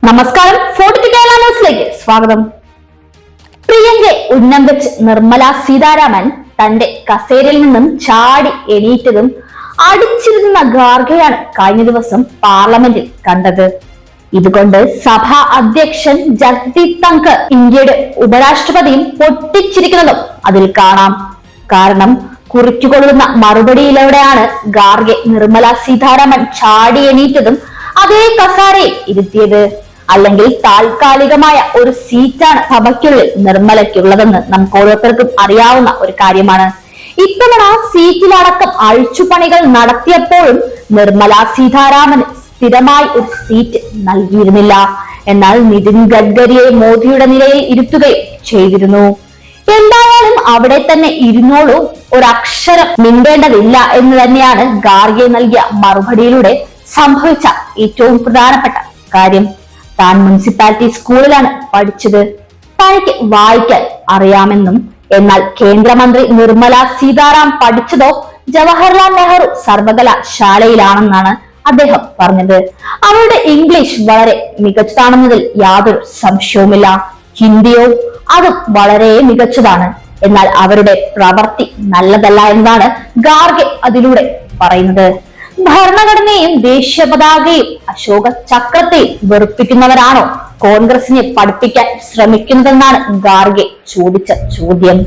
നമസ്കാരം, ഫോർട്ട് കേരള ന്യൂസിലേക്ക് സ്വാഗതം. പ്രിയങ്കയെ ഉന്നം വെച്ച് നിർമ്മല സീതാരാമൻ തന്റെ കസേരയിൽ നിന്നും ചാടി എണീറ്റതും അടിച്ചിരുന്ന ഖാർഗെയാണ് കഴിഞ്ഞ ദിവസം പാർലമെന്റിൽ കണ്ടത്. ഇതുകൊണ്ട് സഭാ അധ്യക്ഷൻ ജഗ്ദീപ് ധൻഖർ ഇന്ത്യയുടെ ഉപരാഷ്ട്രപതിയും പൊട്ടിച്ചിരിക്കുന്നതും അതിൽ കാണാം. കാരണം കുറിക്കുകൊള്ളുന്ന മറുപടിയിലൂടെയാണ് ഖാർഗെ നിർമ്മല സീതാരാമൻ ചാടി എണീറ്റതും അതേ കസാരയിൽ ഇരുത്തിയത്. അല്ലെങ്കിൽ താൽക്കാലികമായ ഒരു സീറ്റാണ് സഭയ്ക്കുള്ളിൽ നിർമ്മലയ്ക്കുള്ളതെന്ന് നമുക്ക് ഓരോരുത്തർക്കും അറിയാവുന്ന ഒരു കാര്യമാണ്. ഇത്തവണ സീറ്റിലടക്കം അഴിച്ചുപണികൾ നടത്തിയപ്പോഴും നിർമ്മല സീതാരാമന് സ്ഥിരമായി ഒരു സീറ്റ് നൽകിയിരുന്നില്ല. എന്നാൽ നിതിൻ ഗഡ്കരിയെ മോദിയുടെ നിലയിൽ ഇരുത്തുകയും ചെയ്തിരുന്നു. എന്തായാലും അവിടെ തന്നെ ഇരുന്നോളൂ, ഒരക്ഷരം മിണ്ടേണ്ടതില്ല എന്ന് തന്നെയാണ് ഖാർഗെ നൽകിയ മറുപടിയിലൂടെ സംഭവിച്ച ഏറ്റവും പ്രധാനപ്പെട്ട കാര്യം. താൻ മുനിസിപ്പാലിറ്റി സ്കൂളിലാണ് പഠിച്ചത്, തനിക്ക് വായിക്കാൻ അറിയാമെന്നും, എന്നാൽ കേന്ദ്രമന്ത്രി നിർമ്മല സീതാരാമൻ പഠിച്ചതോ ജവഹർലാൽ നെഹ്റു സർവകലാശാലയിലാണെന്നാണ് അദ്ദേഹം പറഞ്ഞത്. അവരുടെ ഇംഗ്ലീഷ് വളരെ മികച്ചതാണെന്നതിൽ യാതൊരു സംശയവുമില്ല. ഹിന്ദിയോ അതും വളരെ മികച്ചതാണ്. എന്നാൽ അവരുടെ പ്രവൃത്തി നല്ലതല്ല എന്നാണ് ഖാർഗെ അതിലൂടെ പറയുന്നത്. ഭരണഘടനയും ദേശീയ പതാകയും അശോക ചക്രത്തെയും വെറുപ്പിക്കുന്നവരാണോ കോൺഗ്രസിനെ പഠിപ്പിക്കാൻ ശ്രമിക്കുന്നതെന്നാണ് ഖാർഗെ ചോദിച്ച ചോദ്യം.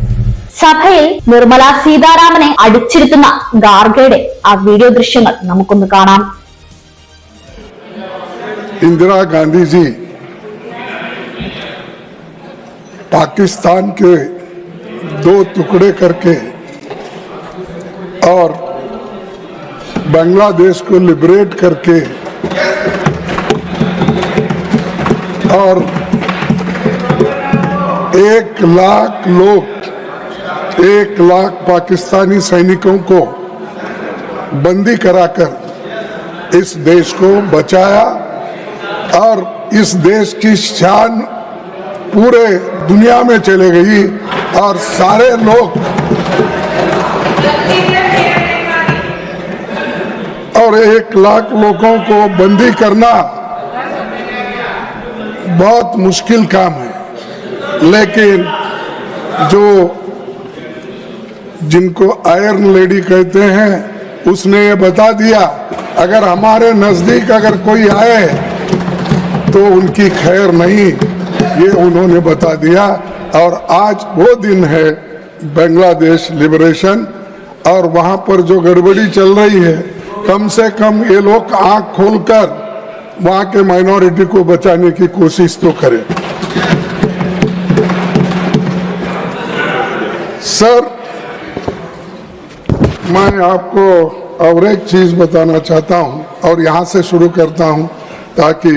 സഭയിൽ നിർമ്മല സീതാരാമനെ അടിച്ചിരുത്തുന്ന ഖാർഗെയുടെ ആ വീഡിയോ ദൃശ്യങ്ങൾ നമുക്കൊന്ന് കാണാം. इंदिरा गांधी जी पाकिस्तान के दो टुकड़े करके और बांग्लादेश को लिबरेट करके और 1 लाख पाकिस्तानी सैनिकों को बंदी कराकर इस देश को बचाया और इस देश की शान पूरे दुनिया में चले गई और सारे लोग और 1 लाख लोगों को बंदी करना बहुत मुश्किल काम है। लेकिन जो जिनको आयरन लेडी कहते हैं उसने ये बता दिया, अगर हमारे नजदीक अगर कोई आए तो उनकी खैर नहीं, ये उन्होंने बता दिया। और आज वो दिन है बांग्लादेश लिबरेशन, और वहां पर जो गड़बड़ी चल रही है कम से कम ये लोग आंख खोलकर वहां के माइनॉरिटी को बचाने की कोशिश तो करें। सर, मैं आपको और एक चीज बताना चाहता हूं और यहां से शुरू करता हूं ताकि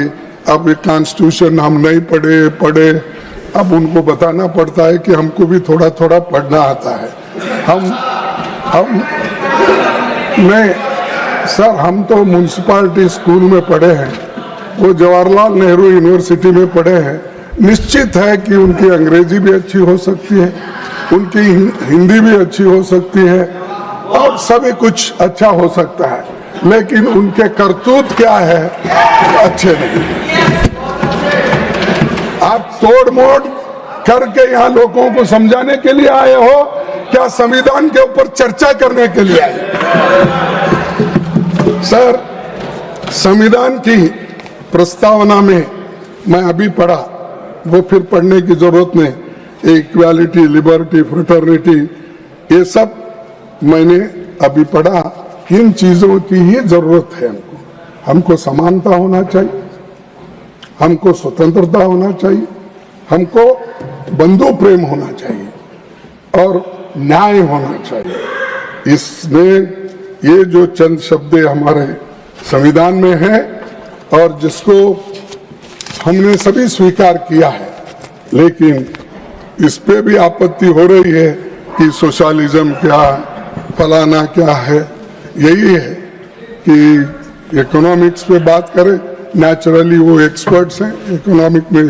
अब कॉन्स्टिट्यूशन हम नहीं पढ़े अब उनको बताना पड़ता है कि हमको भी थोड़ा थोड़ा पढ़ना आता है। हम नहीं सर, हम तो म्यूनसिपालिटी स्कूल में पढ़े हैं, वो जवाहरलाल नेहरू यूनिवर्सिटी में पढ़े हैं। निश्चित है कि उनकी अंग्रेजी भी अच्छी हो सकती है, उनकी हिंदी भी अच्छी हो सकती है और सभी कुछ अच्छा हो सकता है, लेकिन उनके करतूत क्या है अच्छे नहीं। आप तोड़ मोड़ करके यहाँ लोगों को समझाने के लिए आए हो क्या संविधान के ऊपर चर्चा करने के लिए आए? सर, संविधान की प्रस्तावना में मैं अभी पढ़ा, वो फिर पढ़ने की जरूरत नहीं। इक्वालिटी, लिबर्टी, फ्रेटर्निटी, ये सब मैंने अभी पढ़ा। इन चीजों की ही जरूरत है। हमको समानता होना चाहिए, हमको स्वतंत्रता होना चाहिए, हमको बंधु प्रेम होना चाहिए और न्याय होना चाहिए। इसमें ये जो चंद शब्द हमारे संविधान में है और जिसको हमने सभी स्वीकार किया है, लेकिन इस पे भी आपत्ति हो रही है कि सोशलिज्म क्या, फलाना क्या है। यही है कि इकोनॉमिक्स पे बात करें, नेचुरली वो एक्सपर्ट्स हैं, इकोनॉमिक में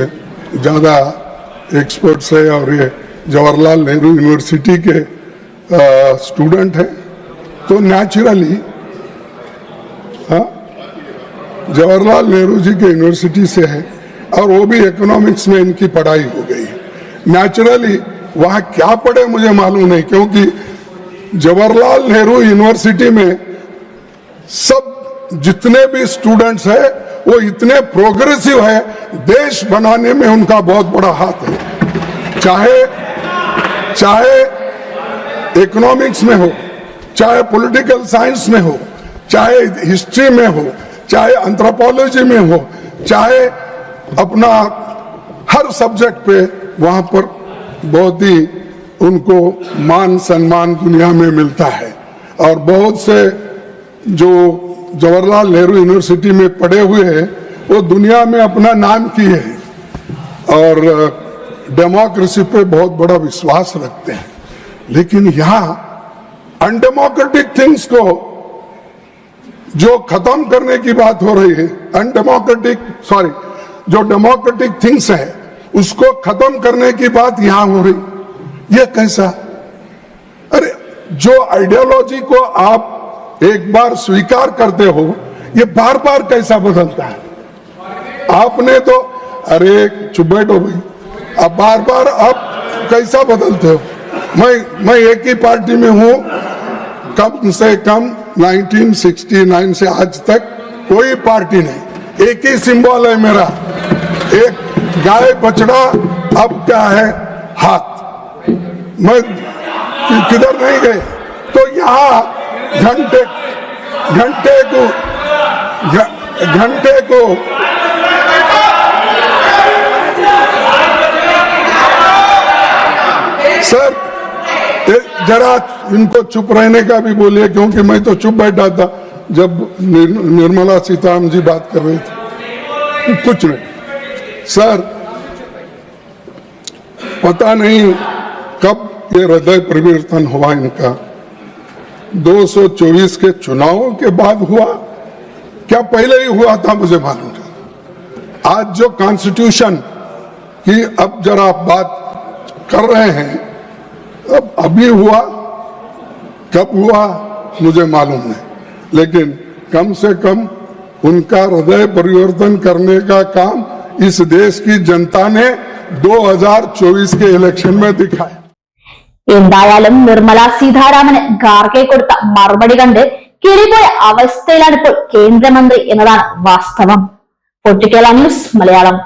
ज़्यादा एक्सपर्ट्स है और ये जवाहरलाल नेहरू यूनिवर्सिटी के स्टूडेंट हैं, तो नेचुरली जवाहरलाल नेहरू जी के यूनिवर्सिटी से है और वो भी इकोनॉमिक्स में इनकी पढ़ाई हो गई। नेचुरली वहां क्या पढ़े मुझे मालूम नहीं, क्योंकि जवाहरलाल नेहरू यूनिवर्सिटी में सब जितने भी स्टूडेंट्स हैं वो इतने प्रोग्रेसिव है, देश बनाने में उनका बहुत बड़ा हाथ है। चाहे इकोनॉमिक्स में हो, चाहे पॉलिटिकल साइंस में हो, चाहे हिस्ट्री में हो, चाहे एंथ्रोपोलॉजी में हो, चाहे अपना हर सब्जेक्ट पे वहां पर बहुत ही उनको मान सम्मान दुनिया में मिलता है। और बहुत से जो जवाहरलाल नेहरू यूनिवर्सिटी में पढ़े हुए हैं वो दुनिया में अपना नाम किए हैं और डेमोक्रेसी पे बहुत बड़ा विश्वास रखते हैं। लेकिन यहाँ अनडेमोक्रेटिक थिंग्स को जो खत्म करने की बात हो रही है, जो डेमोक्रेटिक थिंग्स है उसको खत्म करने की बात यहां हो रही, ये कैसा? अरे जो आइडियोलॉजी को आप एक बार स्वीकार करते हो ये बार बार कैसा बदलता है? आपने तो, अरे चुप बैठो भाई, अब बार बार आप कैसा बदलते हो? मैं एक ही पार्टी में हूं कम से कम 1969 से आज तक कोई पार्टी नहीं, एक ही सिंबल है मेरा, एक गाय बछड़ा, अब क्या है हाथ। मैं किधर नहीं गए, तो यहाँ घंटे को सर जरा इनको चुप रहने का भी बोलिए, क्योंकि मैं तो चुप बैठा था जब निर्मला सीतारामन जी बात कर रही थी। कुछ नहीं सर, पता नहीं कब ये हृदय परिवर्तन हुआ इनका, 224 के चुनावों के बाद हुआ क्या पहले ही हुआ था मुझे मालूम नहीं। आज जो कॉन्स्टिट्यूशन की अब जरा बात कर रहे हैं, अब अभी हुआ, कब हुआ मुझे मालूम नहीं, लेकिन कम से कम उनका हृदय परिवर्तन करने का काम इस देश की जनता ने 2024 के इलेक्शन में दिखाया। എന്തായാലും നിർമ്മല സീതാരാമന് ഖാർഗെ കൊടുത്ത മറുപടി കണ്ട് കിളിപോയ അവസ്ഥയിലാണ് ഇപ്പോൾ കേന്ദ്രമന്ത്രി എന്നതാണ് വാസ്തവം. Political news Malayalam.